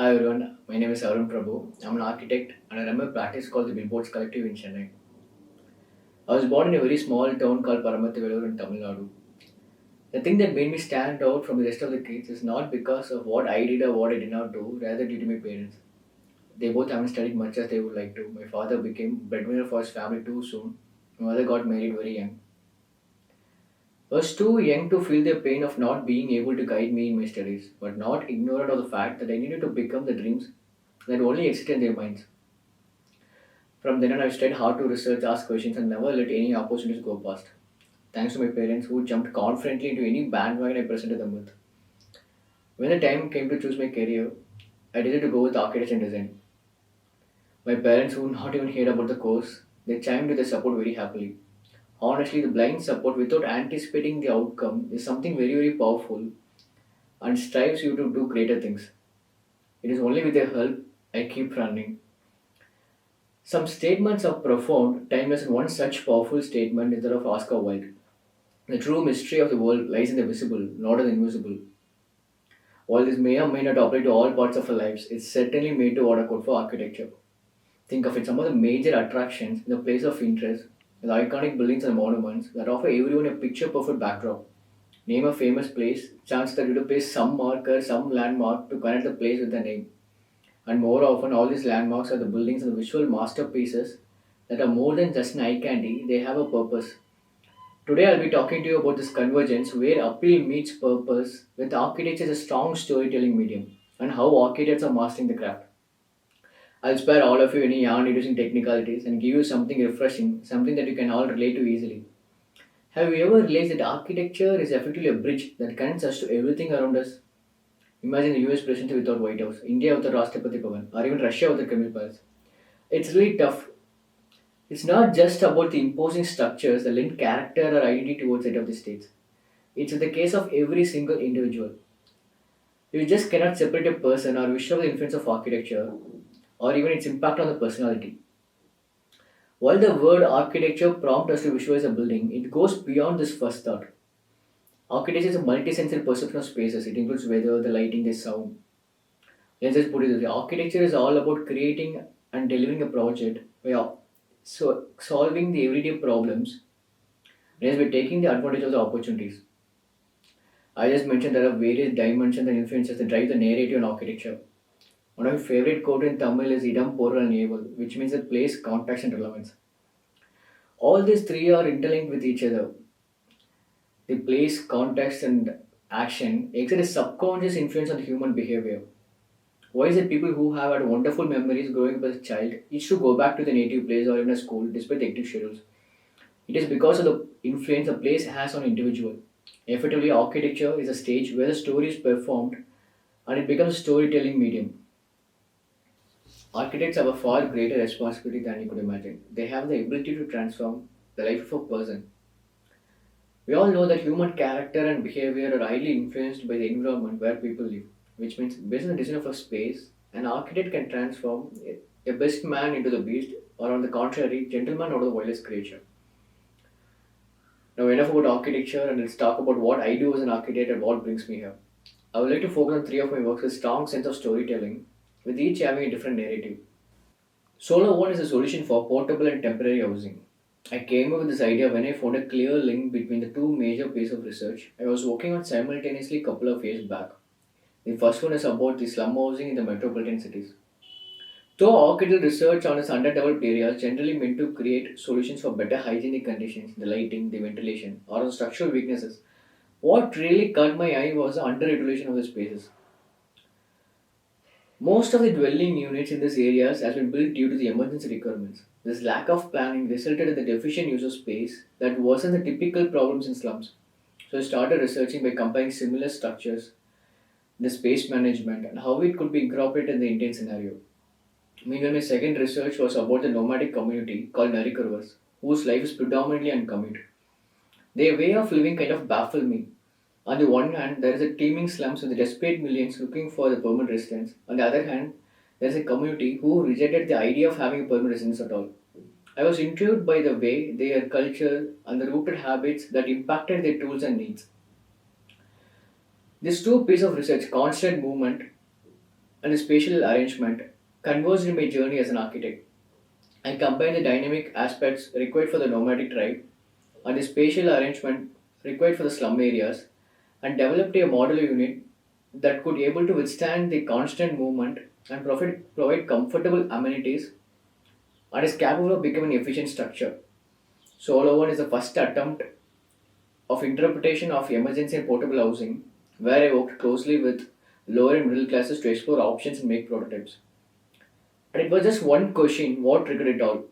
Hi everyone, my name is Arun Prabhu. I'm an architect and I run a practice called the Billboards Collective in Chennai. I was born in a very small town called Paramathivelur in Tamil Nadu. The thing that made me stand out from the rest of the kids is not because of what I did or what I did not do, rather due to my parents. They both haven't studied much as they would like to. My father became breadwinner for his family too soon. My mother got married very young. I was too young to feel the pain of not being able to guide me in my studies, but not ignorant of the fact that I needed to become the dreams that only existed in their minds. From then on, I studied hard to research, ask questions, and never let any opportunities go past. Thanks to my parents who jumped confidently into any bandwagon I presented them with. When the time came to choose my career, I decided to go with architecture and design. My parents, who not even heard about the course, they chimed with their support very happily. Honestly, the blind support without anticipating the outcome is something very, very powerful and strives you to do greater things. It is only with their help I keep running. Some statements are profound. Time is one such powerful statement is that of Oscar Wilde. The true mystery of the world lies in the visible, not in the invisible. While this may or may not apply to all parts of our lives, it's certainly made to what are called for architecture. Think of it, some of the major attractions in the place of interest, the iconic buildings and monuments that offer everyone a picture perfect backdrop. Name a famous place, chance that you to place some marker, some landmark to connect the place with the name. And more often, all these landmarks are the buildings and the visual masterpieces that are more than just an eye candy, they have a purpose. Today I'll be talking to you about this convergence where appeal meets purpose with architecture as a strong storytelling medium and how architects are mastering the craft. I'll spare all of you any yarn reducing technicalities and give you something refreshing, something that you can all relate to easily. Have you ever realized that architecture is effectively a bridge that connects us to everything around us? Imagine the US presidency without White House, India without Rashtrapati Bhavan, or even Russia without Kremlin Palace. It's really tough. It's not just about the imposing structures that link character or identity towards it of the states. It's in the case of every single individual. You just cannot separate a person or visual the influence of architecture or even its impact on the personality. While the word architecture prompts us to visualize a building, it goes beyond this first thought. Architecture is a multisensory perception of spaces. It includes weather, the lighting, the sound. Let's just put it this way. Architecture is all about creating and delivering a project by solving the everyday problems and by taking the advantage of the opportunities. I just mentioned there are various dimensions and influences that drive the narrative in architecture. One of my favorite quote in Tamil is idam, பொருள் and ஏவல், which means the place, context and relevance. All these three are interlinked with each other. The place, context and action exert a subconscious influence on human behavior. Why is it people who have had wonderful memories growing up as a child each to go back to their native place or even a school despite the hectic schedules? It is because of the influence a place has on individual. Effectively, architecture is a stage where the story is performed and it becomes a storytelling medium. Architects have a far greater responsibility than you could imagine. They have the ability to transform the life of a person. We all know that human character and behavior are highly influenced by the environment where people live, which means based on the design of a space, an architect can transform a best man into the beast, or on the contrary, gentleman out of the wildest creature. Now, enough about architecture, and let's talk about what I do as an architect and what brings me here. I would like to focus on three of my works with strong sense of storytelling, with each having a different narrative. Solar One is a solution for portable and temporary housing. I came up with this idea when I found a clear link between the two major pieces of research I was working on simultaneously a couple of years back. The first one is about the slum housing in the metropolitan cities. Though architectural research on its underdeveloped areas generally meant to create solutions for better hygienic conditions, the lighting, the ventilation, or the structural weaknesses, what really caught my eye was the under-utilization of the spaces. Most of the dwelling units in these areas has been built due to the emergency requirements. This lack of planning resulted in the deficient use of space that wasn't the typical problems in slums. So I started researching by comparing similar structures, the space management, and how it could be incorporated in the Indian scenario. Meanwhile, my second research was about the nomadic community called Narikurvas, whose life is predominantly on commute. Their way of living kind of baffled me. On the one hand, there is a teeming slums with desperate millions looking for the permanent residence. On the other hand, there is a community who rejected the idea of having a permanent residence at all. I was intrigued by the way their culture and the rooted habits that impacted their tools and needs. These two pieces of research, constant movement and the spatial arrangement converged in my journey as an architect. I combined the dynamic aspects required for the nomadic tribe and the spatial arrangement required for the slum areas and developed a model unit that could able to withstand the constant movement and provide comfortable amenities and is capable of becoming an efficient structure. Solo One is the first attempt of interpretation of emergency and portable housing, where I worked closely with lower and middle classes to explore options and make prototypes. And it was just one question what triggered it all.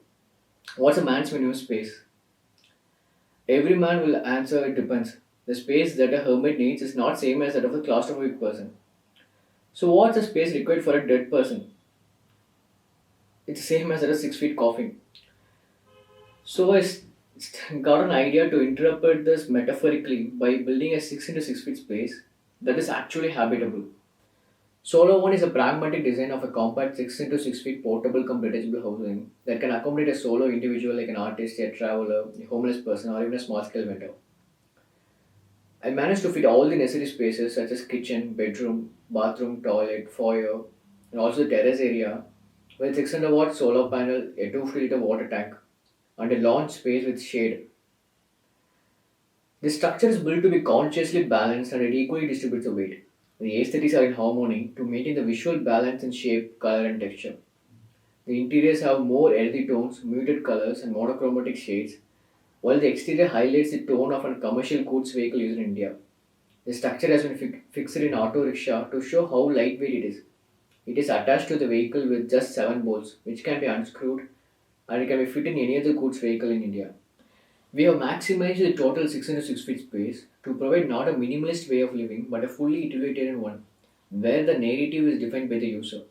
What's a man's minimum space? Every man will answer it depends. The space that a hermit needs is not same as that of a claustrophobic person. So what's the space required for a dead person? It's same as at a 6 feet coffin. So got an idea to interpret this metaphorically by building a 6 into 6 feet space that is actually habitable. Solo One is a pragmatic design of a compact 6 into 6 feet portable compatible housing that can accommodate a solo individual like an artist, a traveler, a homeless person, or even a small scale vendor. I managed to fit all the necessary spaces such as kitchen, bedroom, bathroom, toilet, foyer, and also the terrace area with 600-watt solar panel, a 2 liter water tank, and a launch space with shade. The structure is built to be consciously balanced and it equally distributes the weight. The aesthetics are in harmony to maintain the visual balance in shape, color, and texture. The interiors have more earthy tones, muted colors, and monochromatic shades, while the exterior highlights the tone of a commercial goods vehicle used in India. The structure has been fixed in auto rickshaw to show how lightweight it is. It is attached to the vehicle with just 7 bolts, which can be unscrewed and it can be fit in any other goods vehicle in India. We have maximized the total 6 into 6 feet space to provide not a minimalist way of living but a fully utilitarian one, where the narrative is defined by the user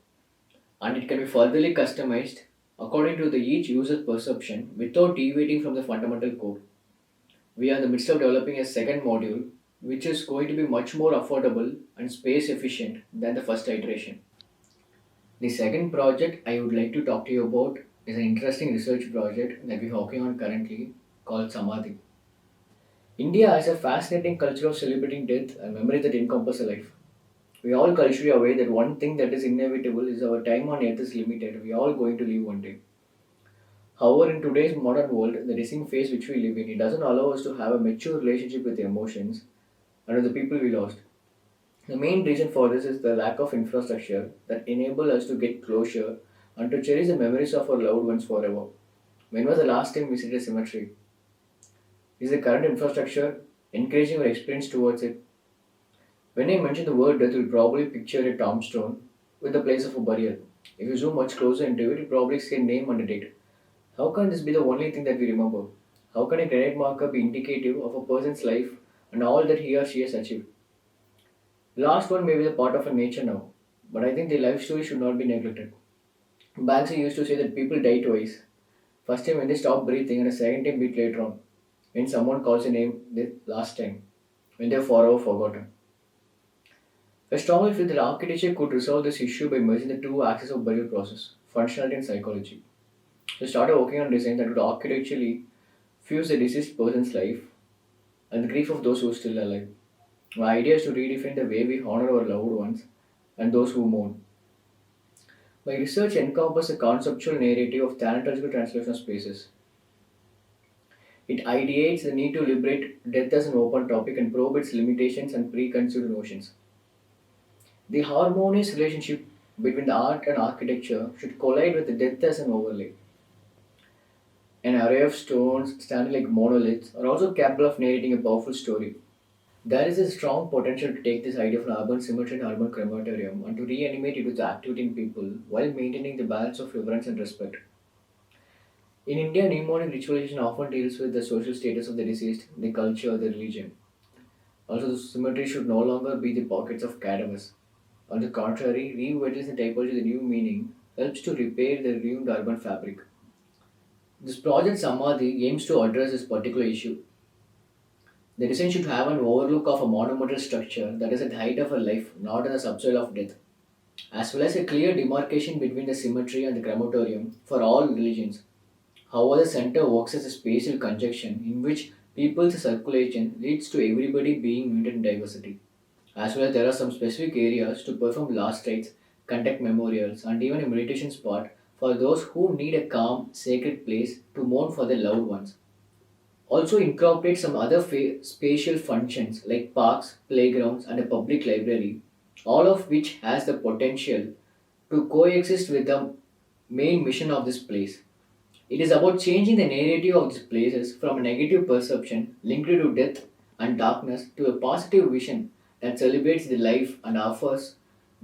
and it can be furtherly customized according to the each user's perception without deviating from the fundamental core. We are in the midst of developing a second module which is going to be much more affordable and space efficient than the first iteration. The second project I would like to talk to you about is an interesting research project that we're working on currently called Samadhi. India has a fascinating culture of celebrating death and memory that encompass a life. We all culturally aware that one thing that is inevitable is our time on earth is limited. We are all going to leave one day. However, in today's modern world, the racing phase which we live in, it doesn't allow us to have a mature relationship with the emotions and with the people we lost. The main reason for this is the lack of infrastructure that enable us to get closure and to cherish the memories of our loved ones forever. When was the last time we visited a cemetery? Is the current infrastructure encouraging our experience towards it? When I mention the word death, you'll probably picture a tombstone with the place of a burial. If you zoom much closer into it, you'll probably see a name and a date. How can this be the only thing that we remember? How can a granite marker be indicative of a person's life and all that he or she has achieved? The last one may be the part of a nature now, but I think the life story should not be neglected. Banksy used to say that people die twice. First time when they stop breathing and a second time bit later on. When someone calls a name the last time, when they're forever forgotten. I strongly feel that architecture could resolve this issue by merging the two axes of burial process, functionality and psychology. So I started working on design that would architecturally fuse the deceased person's life and the grief of those who are still alive. My idea is to redefine the way we honor our loved ones and those who mourn. My research encompasses a conceptual narrative of thanatos translation of spaces. It ideates the need to liberate death as an open topic and probe its limitations and preconceived notions. The harmonious relationship between the art and architecture should collide with the death as an overlay. An array of stones standing like monoliths are also capable of narrating a powerful story. There is a strong potential to take this idea of an urban cemetery and urban crematorium and to reanimate it with the activity in people while maintaining the balance of reverence and respect. In India, mnemonic ritualization often deals with the social status of the deceased, the culture, the religion. Also, the cemetery should no longer be the pockets of cadavers. On the contrary, revitalizing the typology with a new meaning helps to repair the ruined urban fabric. This project Samadhi aims to address this particular issue. The design should have an overlook of a monumental structure that is at the height of a life, not in the subsoil of death, as well as a clear demarcation between the cemetery and the crematorium for all religions. However, the center works as a spatial conjunction in which people's circulation leads to everybody being muted in diversity. As well as there are some specific areas to perform last rites conduct memorials, and even a meditation spot for those who need a calm, sacred place to mourn for their loved ones. Also incorporate some other spatial functions like parks, playgrounds, and a public library, all of which has the potential to coexist with the main mission of this place. It is about changing the narrative of these places from a negative perception linked to death and darkness to a positive vision that celebrates the life and offers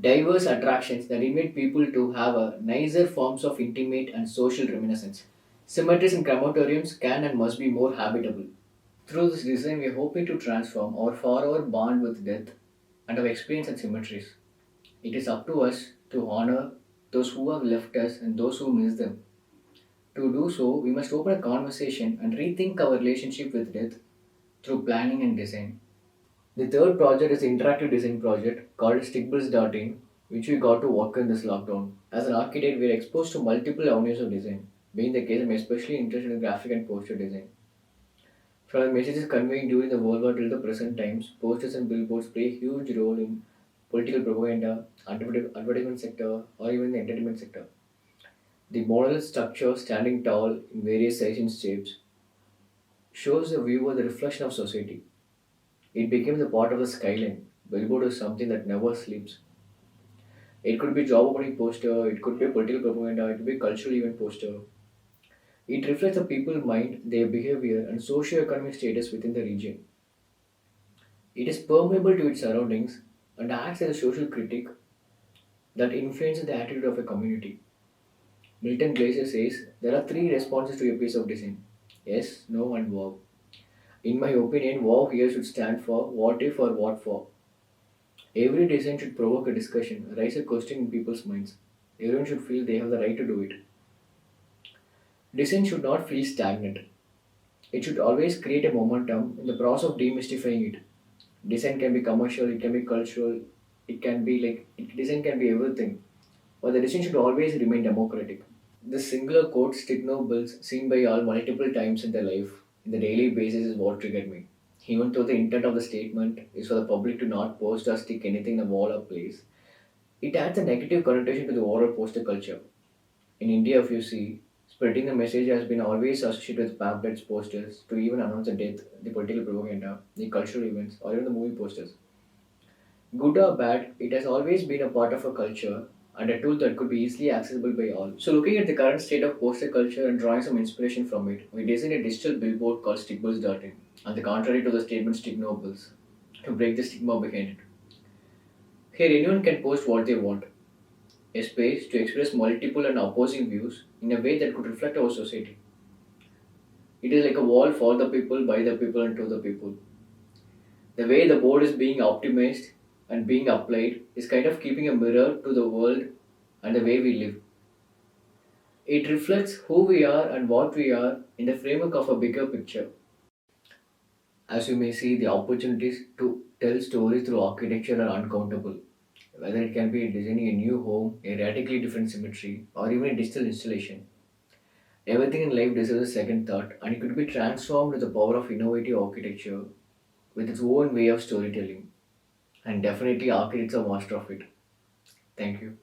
diverse attractions that invite people to have a nicer forms of intimate and social reminiscence. Cemeteries and crematoriums can and must be more habitable. Through this design, we are hoping to transform our forever bond with death and our experience at cemeteries. It is up to us to honor those who have left us and those who miss them. To do so, we must open a conversation and rethink our relationship with death through planning and design. The third project is an interactive design project called Stickbills.in, which we got to work in this lockdown. As an architect, we are exposed to multiple avenues of design. Being the case, I'm especially interested in graphic and poster design. From the messages conveying during the World War till the present times, posters and billboards play a huge role in political propaganda, advertisement sector, or even the entertainment sector. The model structure, standing tall in various sizes and shapes, shows the viewer the reflection of society. It became the part of the skyline. Billboard is something that never sleeps. It could be job opening poster, it could be political propaganda, it could be cultural event poster. It reflects the people's mind, their behavior, and socio-economic status within the region. It is permeable to its surroundings and acts as a social critic that influences the attitude of a community. Milton Glaser says there are three responses to a piece of design: yes, no, and wow. In my opinion, wow here should stand for what if or what for. Every design should provoke a discussion, raise a question in people's minds. Everyone should feel they have the right to do it. Design should not feel stagnant. It should always create a momentum in the process of demystifying it. Design can be commercial, it can be cultural, it can be design can be everything. But the design should always remain democratic. This singular quote, stick no bills, seen by all multiple times in their life, in the daily basis, is what triggered me. Even though the intent of the statement is for the public to not post or stick anything in the wall or place, it adds a negative connotation to the overall poster culture. In India, if you see, spreading the message has been always associated with pamphlets, posters, to even announce the death, the political propaganda, the cultural events, or even the movie posters. Good or bad, it has always been a part of a culture and a tool that could be easily accessible by all. So, looking at the current state of poster culture and drawing some inspiration from it, we designed a digital billboard called Stickbills.in, on the contrary to the statement Stick No Bills, to break the stigma behind it. Here, anyone can post what they want, a space to express multiple and opposing views in a way that could reflect our society. It is like a wall for the people, by the people, and to the people. The way the board is being optimized and being applied is kind of keeping a mirror to the world and the way we live. It reflects who we are and what we are in the framework of a bigger picture. As you may see, the opportunities to tell stories through architecture are uncountable. Whether it can be designing a new home, a radically different symmetry, or even a digital installation. Everything in life deserves a second thought, and it could be transformed with the power of innovative architecture with its own way of storytelling. And definitely, architects are master of it. Thank you.